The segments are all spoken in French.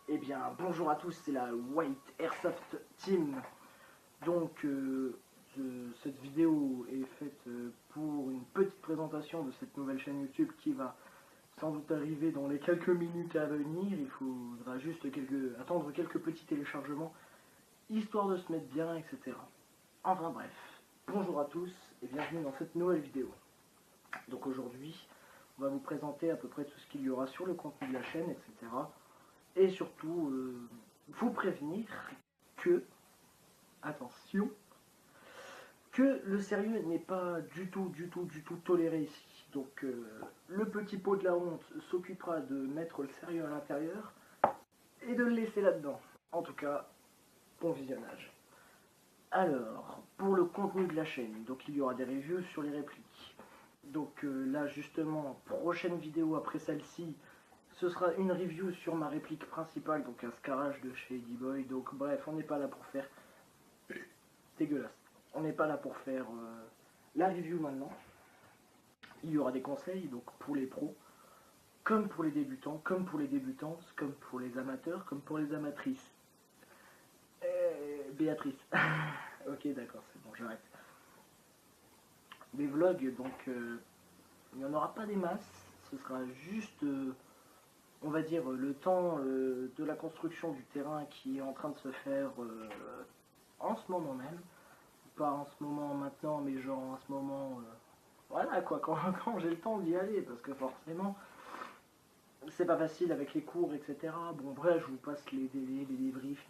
Eh bien, bonjour à tous, c'est la White Airsoft Team. Donc, cette vidéo est faite pour une petite présentation de cette nouvelle chaîne YouTube qui va sans doute arriver dans les quelques minutes à venir. Il faudra juste attendre quelques petits téléchargements, histoire de se mettre bien, etc. Enfin bref, bonjour à tous et bienvenue dans cette nouvelle vidéo. Donc aujourd'hui, on va vous présenter à peu près tout ce qu'il y aura sur le contenu de la chaîne, etc. Et surtout, vous prévenir que, attention, que le sérieux n'est pas du tout toléré ici. Donc le petit pot de la honte s'occupera de mettre le sérieux à l'intérieur et de le laisser là-dedans. En tout cas, bon visionnage. Alors, pour le contenu de la chaîne, donc il y aura des reviews sur les répliques. Donc là justement, prochaine vidéo après celle-ci, ce sera une review sur ma réplique principale, donc un Scarage de chez Eddie Boy. Donc bref, on n'est pas là pour faire... Dégueulasse. On n'est pas là pour faire la review maintenant. Il y aura des conseils, donc pour les pros, comme pour les débutants, comme pour les débutantes, comme pour les amateurs, comme pour les amatrices. Béatrice. Ok, d'accord, c'est bon, j'arrête. Des vlogs, donc il n'y en aura pas des masses. Ce sera juste... on va dire, le temps de la construction du terrain qui est en train de se faire en ce moment même. Pas en ce moment maintenant, mais genre en ce moment, voilà quoi, quand j'ai le temps d'y aller, parce que forcément, c'est pas facile avec les cours, etc. Bon, bref, je vous passe les délais, les débriefs,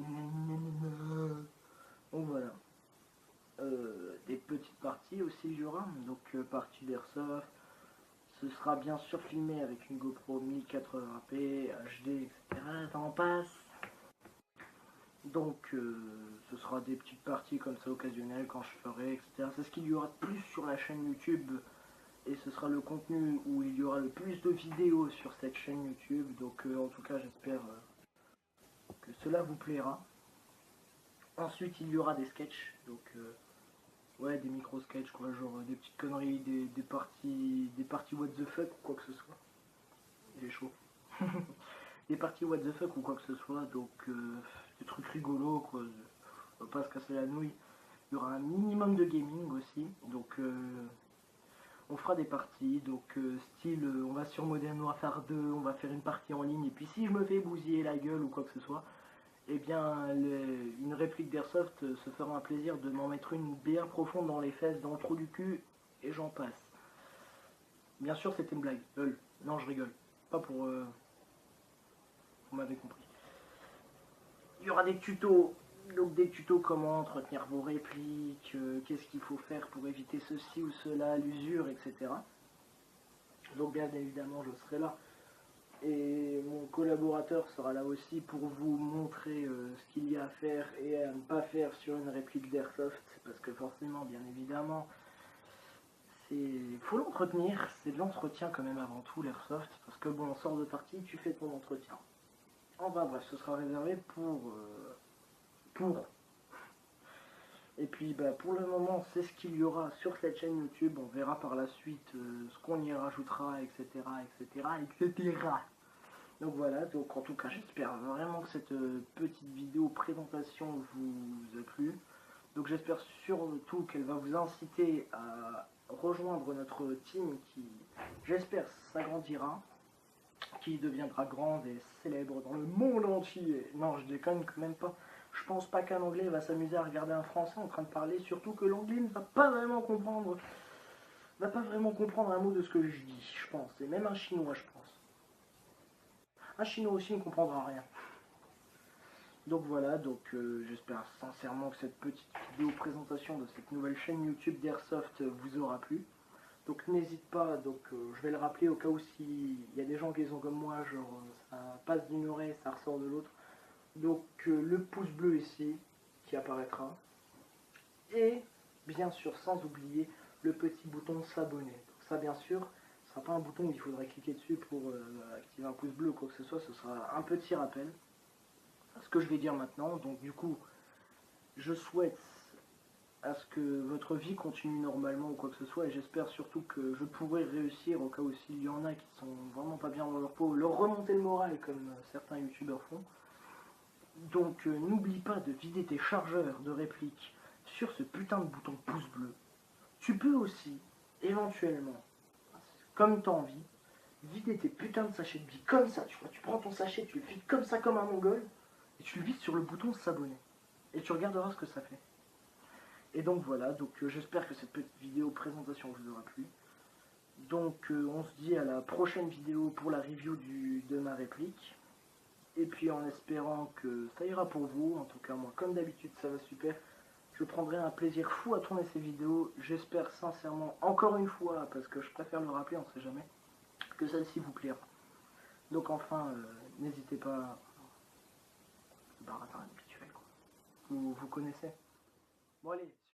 donc voilà. Des petites parties aussi, il y aura, donc partie d'airsoft. Ce sera bien sûr filmé avec une GoPro 1080p, HD, etc. T'en passes. Donc ce sera des petites parties comme ça occasionnelles quand je ferai, etc. C'est ce qu'il y aura de plus sur la chaîne YouTube. Et ce sera le contenu où il y aura le plus de vidéos sur cette chaîne YouTube. Donc en tout cas j'espère que cela vous plaira. Ensuite il y aura des sketchs. Donc ouais, des micro-sketchs quoi, genre des petites conneries, des parties what the fuck ou quoi que ce soit. Il est chaud. Des parties what the fuck ou quoi que ce soit, donc des trucs rigolos quoi, on va pas se casser la nouille. Il y aura un minimum de gaming aussi, donc on fera des parties, donc style on va sur Modern Warfare 2, on va faire une partie en ligne, et puis si je me fais bousiller la gueule ou quoi que ce soit, eh bien une réplique d'Airsoft se fera un plaisir de m'en mettre une bien profonde dans les fesses, dans le trou du cul, et j'en passe. Bien sûr c'était une blague, non je rigole, pas pour... vous m'avez compris. Il y aura des tutos, donc des tutos comment entretenir vos répliques, qu'est-ce qu'il faut faire pour éviter ceci ou cela, l'usure, etc. Donc bien évidemment je serai là. Et mon collaborateur sera là aussi pour vous montrer ce qu'il y a à faire et à ne pas faire sur une réplique d'Airsoft. Parce que forcément, bien évidemment, il faut l'entretenir. C'est de l'entretien quand même avant tout l'Airsoft. Parce que bon, on sort de partie, tu fais ton entretien. Enfin bref, ce sera réservé pour... Et puis bah, pour le moment, c'est ce qu'il y aura sur cette chaîne YouTube. On verra par la suite ce qu'on y rajoutera, etc., etc., etc. Donc voilà, donc en tout cas, j'espère vraiment que cette petite vidéo présentation vous a plu. Donc j'espère surtout qu'elle va vous inciter à rejoindre notre team qui, j'espère, s'agrandira, qui deviendra grande et célèbre dans le monde entier. Non, je déconne quand même pas. Je pense pas qu'un Anglais va s'amuser à regarder un Français en train de parler, surtout que l'Anglais ne va pas vraiment comprendre, un mot de ce que je dis, je pense. Et même un Chinois, je pense. Un Chinois aussi ne comprendra rien. Donc voilà, donc j'espère sincèrement que cette petite vidéo présentation de cette nouvelle chaîne YouTube d'Airsoft vous aura plu. Donc n'hésite pas, donc je vais le rappeler au cas où s'il y a des gens qui sont comme moi, genre ça passe d'une oreille, ça ressort de l'autre. Donc le pouce bleu ici qui apparaîtra. Et bien sûr, sans oublier le petit bouton s'abonner. Donc ça bien sûr, ce ne sera pas un bouton où il faudrait cliquer dessus pour activer un pouce bleu ou quoi que ce soit, ce sera un petit rappel. Ce que je vais dire maintenant, donc du coup, je souhaite à ce que votre vie continue normalement ou quoi que ce soit, et j'espère surtout que je pourrai réussir, au cas où s'il y en a qui sont vraiment pas bien dans leur peau, leur remonter le moral comme certains youtubeurs font. Donc n'oublie pas de vider tes chargeurs de répliques sur ce putain de bouton pouce bleu. Tu peux aussi, éventuellement, comme t'as envie, vider tes putains de sachets de billes comme ça, tu vois. Tu prends ton sachet, tu le vides comme ça, comme un mongol, et tu le vides sur le bouton s'abonner. Et tu regarderas ce que ça fait. Et donc voilà, donc j'espère que cette petite vidéo présentation vous aura plu. Donc on se dit à la prochaine vidéo pour la review de ma réplique. Et puis en espérant que ça ira pour vous, en tout cas moi comme d'habitude ça va super. Je prendrai un plaisir fou à tourner ces vidéos. J'espère sincèrement, encore une fois, parce que je préfère le rappeler, on ne sait jamais, que celle-ci vous plaira. Donc enfin, n'hésitez pas, baratin habituel quoi. Vous connaissez. Bon allez.